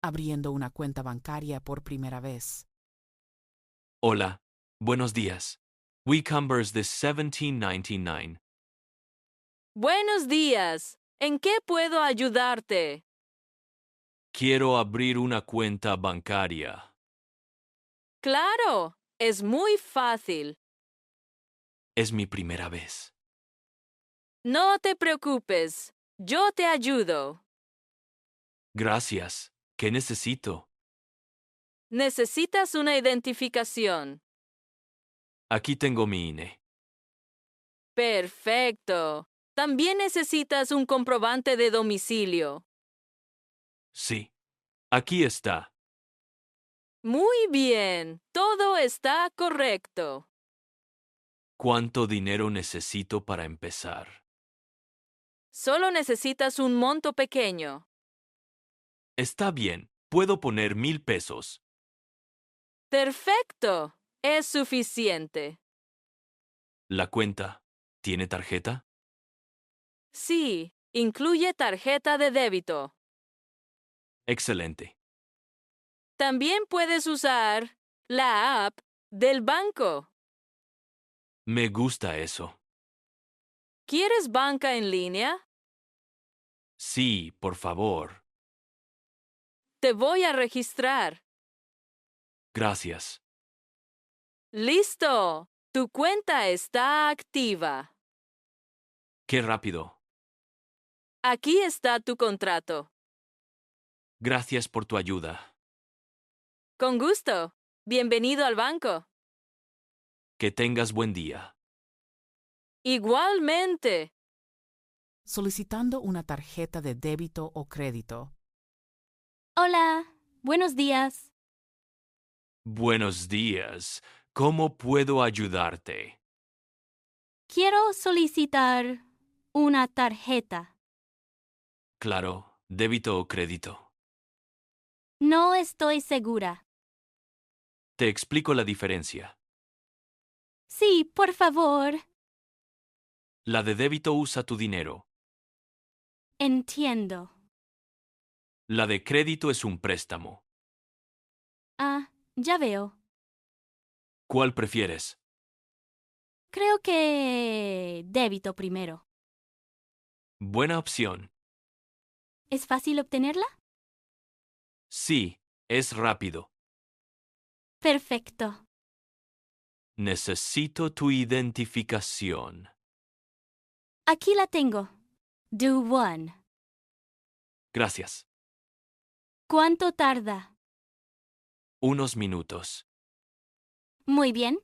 abriendo una cuenta bancaria por primera vez. Hola, buenos días. WeCumbers de 1799. Buenos días. ¿En qué puedo ayudarte? Quiero abrir una cuenta bancaria. Claro, es muy fácil. Es mi primera vez. No te preocupes, yo te ayudo. Gracias. ¿Qué necesito? Necesitas una identificación. Aquí tengo mi INE. Perfecto. También necesitas un comprobante de domicilio. Sí. Aquí está. Muy bien, todo está correcto. ¿Cuánto dinero necesito para empezar? Solo necesitas un monto pequeño. Está bien. Puedo poner 1,000 pesos. Perfecto, es suficiente. ¿La cuenta tiene tarjeta? Sí, incluye tarjeta de débito. Excelente. También puedes usar la app del banco. Me gusta eso. ¿Quieres banca en línea? Sí, por favor. Te voy a registrar. Gracias. ¡Listo! Tu cuenta está activa. Qué rápido. Aquí está tu contrato. Gracias por tu ayuda. Con gusto. Bienvenido al banco. Que tengas buen día. Igualmente. Solicitando una tarjeta de débito o crédito. Hola, buenos días. Buenos días. ¿Cómo puedo ayudarte? Quiero solicitar una tarjeta. Claro, débito o crédito. No estoy segura. Te explico la diferencia. Sí, por favor. La de débito usa tu dinero. Entiendo. La de crédito es un préstamo. Ah, ya veo. ¿Cuál prefieres? Creo que débito primero. Buena opción. ¿Es fácil obtenerla? Sí, es rápido. Perfecto. Necesito tu identificación. Aquí la tengo. Do one. Gracias. ¿Cuánto tarda? Unos minutos. Muy bien.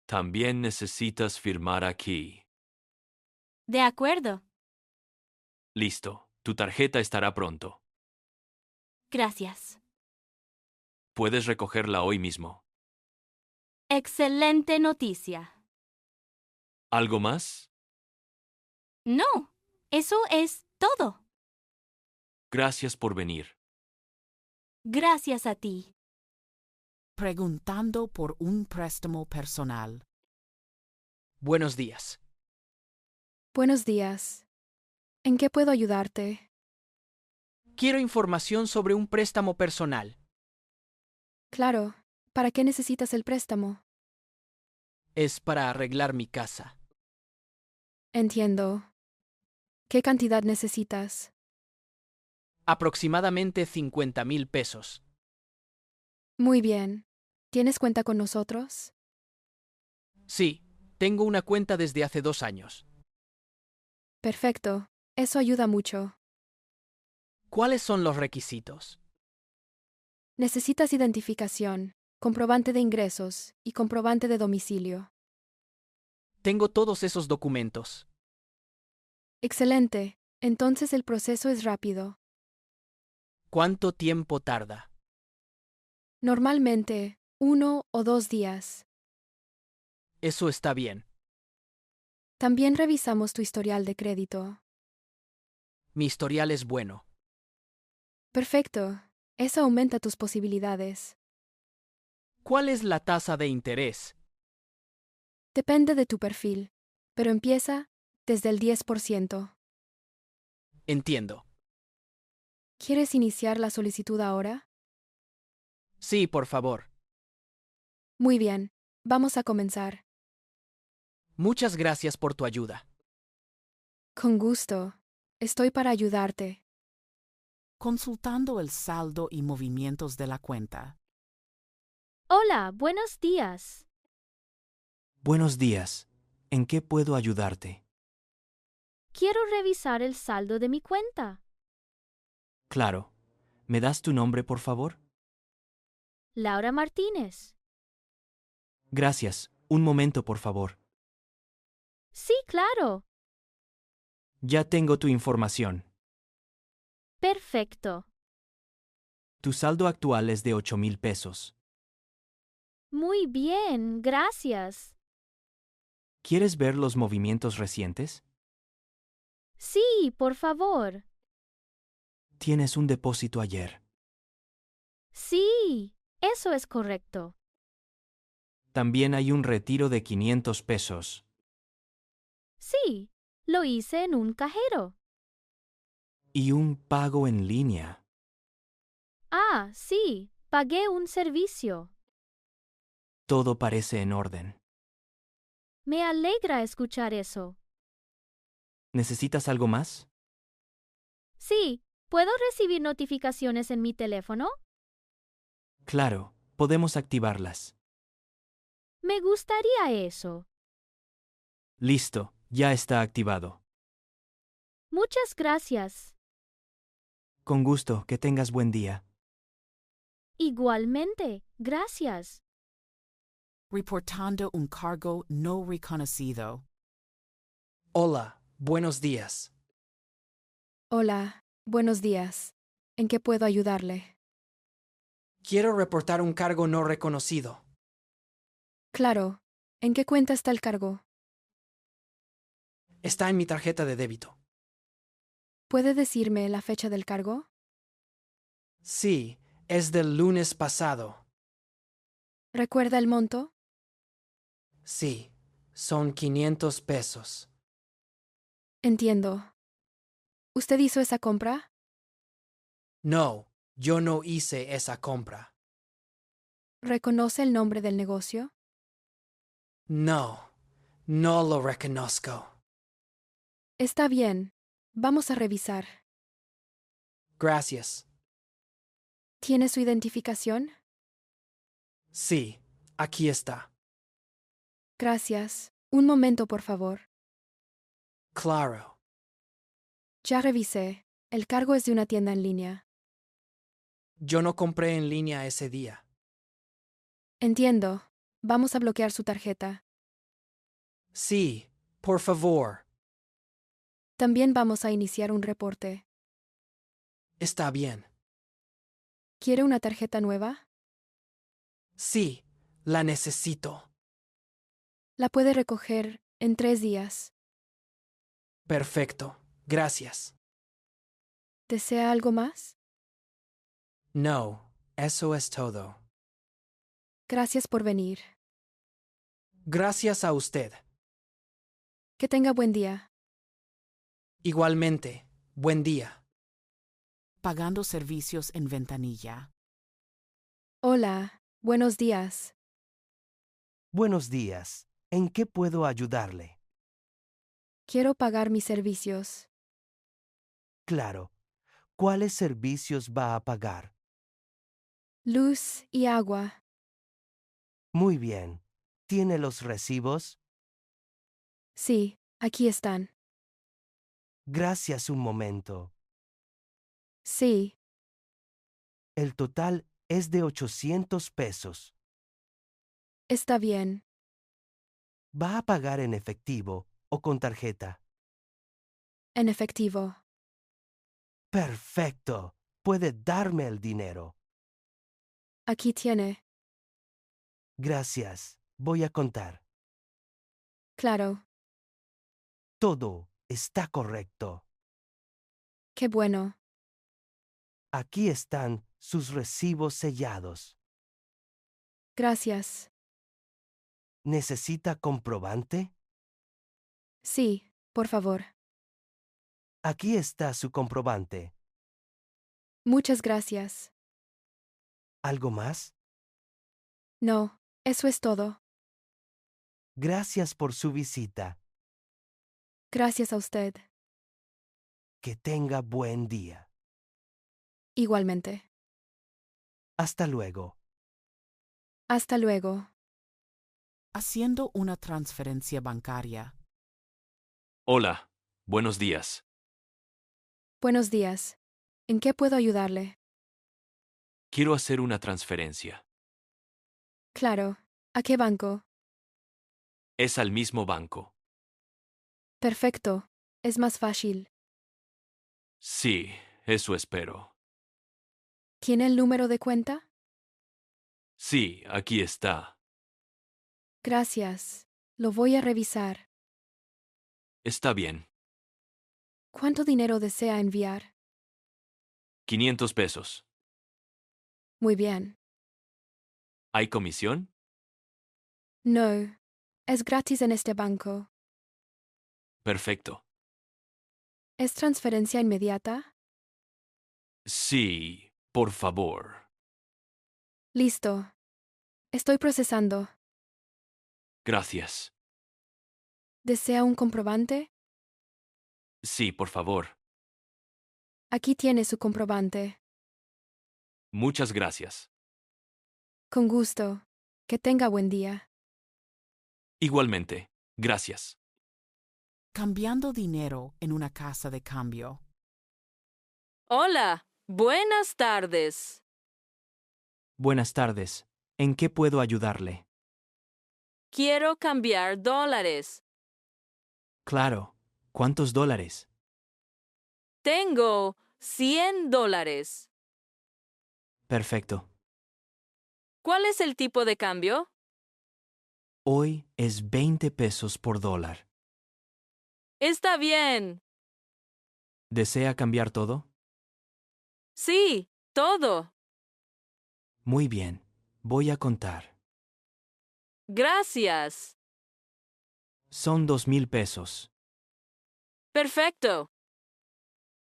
También necesitas firmar aquí. De acuerdo. Listo. Tu tarjeta estará pronto. Gracias. Puedes recogerla hoy mismo. Excelente noticia. ¿Algo más? No, eso es todo. Gracias por venir. Gracias a ti. Preguntando por un préstamo personal. Buenos días. Buenos días. ¿En qué puedo ayudarte? Quiero información sobre un préstamo personal. Claro. ¿Para qué necesitas el préstamo? Es para arreglar mi casa. Entiendo. ¿Qué cantidad necesitas? Aproximadamente 50,000 pesos. Muy bien. ¿Tienes cuenta con nosotros? Sí, tengo una cuenta desde hace 2 años. Perfecto. Eso ayuda mucho. ¿Cuáles son los requisitos? Necesitas identificación, comprobante de ingresos y comprobante de domicilio. Tengo todos esos documentos. Excelente. Entonces el proceso es rápido. ¿Cuánto tiempo tarda? Normalmente, 1 o 2 días. Eso está bien. También revisamos tu historial de crédito. Mi historial es bueno. Perfecto. Eso aumenta tus posibilidades. ¿Cuál es la tasa de interés? Depende de tu perfil, pero empieza desde el 10%. Entiendo. ¿Quieres iniciar la solicitud ahora? Sí, por favor. Muy bien. Vamos a comenzar. Muchas gracias por tu ayuda. Con gusto. Estoy para ayudarte. Consultando el saldo y movimientos de la cuenta. Hola, buenos días. Buenos días. ¿En qué puedo ayudarte? Quiero revisar el saldo de mi cuenta. Claro. ¿Me das tu nombre, por favor? Laura Martínez. Gracias. Un momento, por favor. Sí, claro. Ya tengo tu información. Perfecto. Tu saldo actual es de 8,000 pesos. Muy bien, gracias. ¿Quieres ver los movimientos recientes? Sí, por favor. Tienes un depósito ayer. Sí, eso es correcto. También hay un retiro de 500 pesos. Sí, lo hice en un cajero. Y un pago en línea. Ah, sí, pagué un servicio. Todo parece en orden. Me alegra escuchar eso. ¿Necesitas algo más? Sí, ¿puedo recibir notificaciones en mi teléfono? Claro, podemos activarlas. Me gustaría eso. Listo, ya está activado. Muchas gracias. Con gusto, que tengas buen día. Igualmente, gracias. Reportando un cargo no reconocido. Hola, buenos días. Hola, buenos días. ¿En qué puedo ayudarle? Quiero reportar un cargo no reconocido. Claro. ¿En qué cuenta está el cargo? Está en mi tarjeta de débito. ¿Puede decirme la fecha del cargo? Sí, es del lunes pasado. ¿Recuerda el monto? Sí, son 500 pesos. Entiendo. ¿Usted hizo esa compra? No, yo no hice esa compra. ¿Reconoce el nombre del negocio? No, no lo reconozco. Está bien. Vamos a revisar. Gracias. ¿Tiene su identificación? Sí, aquí está. Gracias. Un momento, por favor. Claro. Ya revisé. El cargo es de una tienda en línea. Yo no compré en línea ese día. Entiendo. Vamos a bloquear su tarjeta. Sí, por favor. También vamos a iniciar un reporte. Está bien. ¿Quiere una tarjeta nueva? Sí, la necesito. La puede recoger en 3 días. Perfecto. Gracias. ¿Desea algo más? No, eso es todo. Gracias por venir. Gracias a usted. Que tenga buen día. Igualmente, buen día. Pagando servicios en ventanilla. Hola, buenos días. Buenos días. ¿En qué puedo ayudarle? Quiero pagar mis servicios. Claro. ¿Cuáles servicios va a pagar? Luz y agua. Muy bien. ¿Tiene los recibos? Sí, aquí están. Gracias un momento. Sí, El total es de 800 pesos. está bien. ¿Va a pagar en efectivo o con tarjeta? En efectivo. Perfecto. Puede darme el dinero. Aquí tiene. Gracias. Voy a contar. Claro. Todo está correcto. Qué bueno. Aquí están sus recibos sellados. Gracias. ¿Necesita comprobante? Sí, por favor. Aquí está su comprobante. Muchas gracias. ¿Algo más? No, eso es todo. Gracias por su visita. Gracias a usted. Que tenga buen día. Igualmente. Hasta luego. Hasta luego. Haciendo una transferencia bancaria. Hola, buenos días. Buenos días. ¿En qué puedo ayudarle? Quiero hacer una transferencia. Claro. ¿A qué banco? Es al mismo banco. Perfecto. Es más fácil. Sí, eso espero. ¿Tiene el número de cuenta? Sí, aquí está. Gracias. Lo voy a revisar. Está bien. ¿Cuánto dinero desea enviar? 500 pesos. Muy bien. ¿Hay comisión? No. Es gratis en este banco. Perfecto. ¿Es transferencia inmediata? Sí, por favor. Listo. Estoy procesando. Gracias. ¿Desea un comprobante? Sí, por favor. Aquí tiene su comprobante. Muchas gracias. Con gusto. Que tenga buen día. Igualmente. Gracias. Cambiando dinero en una casa de cambio. Hola, buenas tardes. Buenas tardes. ¿En qué puedo ayudarle? Quiero cambiar dólares. Claro. ¿Cuántos dólares? Tengo $100. Perfecto. ¿Cuál es el tipo de cambio? Hoy es 20 pesos por dólar. Está bien. ¿Desea cambiar todo? Sí, todo. Muy bien. Voy a contar. Gracias. Son 2,000 pesos. Perfecto.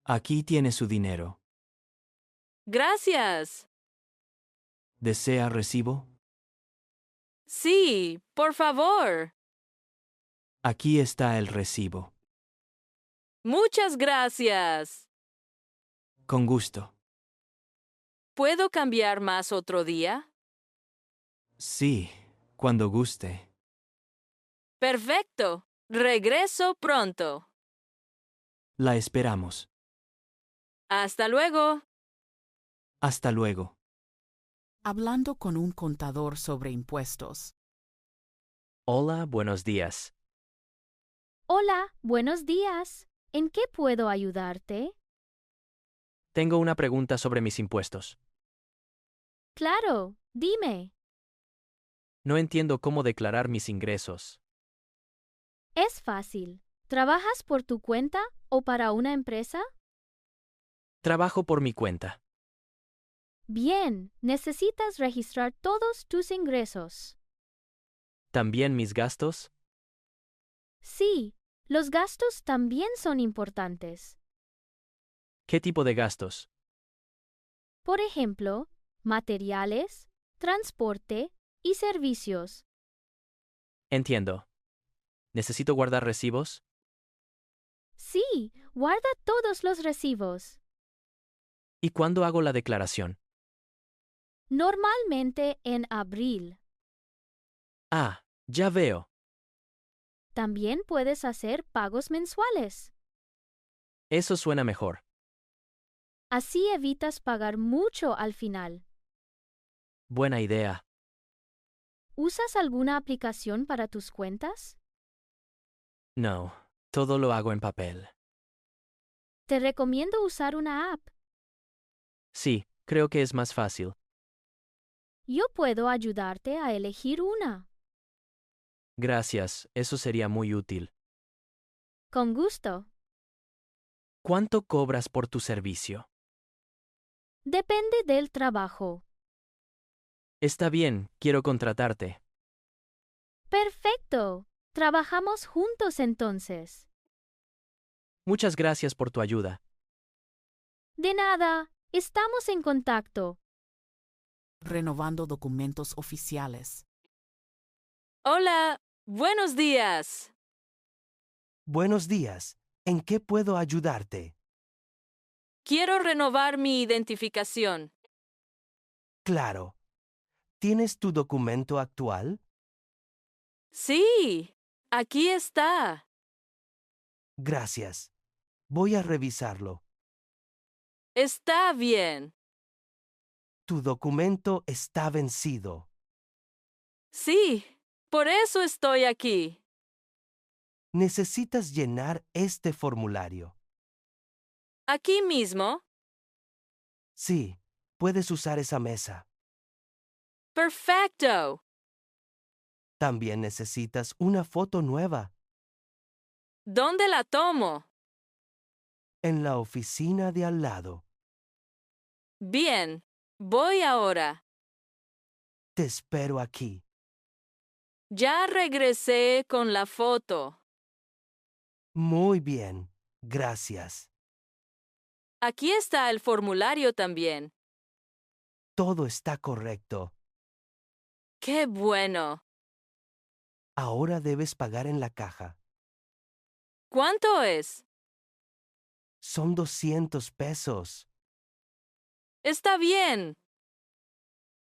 Aquí tiene su dinero. Gracias. ¿Desea recibo? Sí, por favor. Aquí está el recibo. Muchas gracias. Con gusto. ¿Puedo cambiar más otro día? Sí, cuando guste. Perfecto. Regreso pronto. La esperamos. Hasta luego. Hasta luego. Hablando con un contador sobre impuestos. Hola, buenos días. Hola, buenos días. ¿En qué puedo ayudarte? Tengo una pregunta sobre mis impuestos. Claro, dime. No entiendo cómo declarar mis ingresos. Es fácil. ¿Trabajas por tu cuenta o para una empresa? Trabajo por mi cuenta. Bien, necesitas registrar todos tus ingresos. ¿También mis gastos? Sí, los gastos también son importantes. ¿Qué tipo de gastos? Por ejemplo, materiales, transporte y servicios. Entiendo. ¿Necesito guardar recibos? Sí, guarda todos los recibos. ¿Y cuándo hago la declaración? Normalmente en abril. Ah, ya veo. También puedes hacer pagos mensuales. Eso suena mejor. Así evitas pagar mucho al final. Buena idea. ¿Usas alguna aplicación para tus cuentas? No, todo lo hago en papel. Te recomiendo usar una app. Sí, creo que es más fácil. Yo puedo ayudarte a elegir una. Gracias, eso sería muy útil. Con gusto. ¿Cuánto cobras por tu servicio? Depende del trabajo. Está bien, quiero contratarte. Perfecto. Trabajamos juntos entonces. Muchas gracias por tu ayuda. De nada. Estamos en contacto. Renovando documentos oficiales. Hola, buenos días. Buenos días. ¿En qué puedo ayudarte? Quiero renovar mi identificación. Claro. ¿Tienes tu documento actual? Sí, aquí está. Gracias. Voy a revisarlo. Está bien. Tu documento está vencido. Sí, por eso estoy aquí. Necesitas llenar este formulario. Aquí mismo. Sí, puedes usar esa mesa. Perfecto. También necesitas una foto nueva. ¿Dónde la tomo? En la oficina de al lado. Bien, voy ahora. Te espero aquí. Ya regresé con la foto. Muy bien. Gracias. Aquí está el formulario también. Todo está correcto. ¡Qué bueno! Ahora debes pagar en la caja. ¿Cuánto es? Son 200 pesos. Está bien.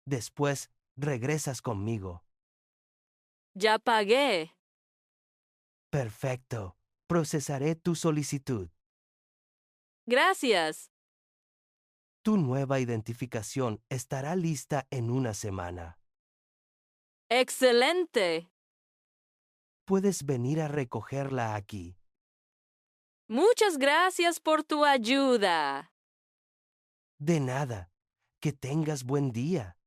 Después, regresas conmigo. Ya pagué. Perfecto. Procesaré tu solicitud. Gracias. Tu nueva identificación estará lista en una semana. Excelente. Puedes venir a recogerla aquí. Muchas gracias por tu ayuda. De nada. Que tengas buen día.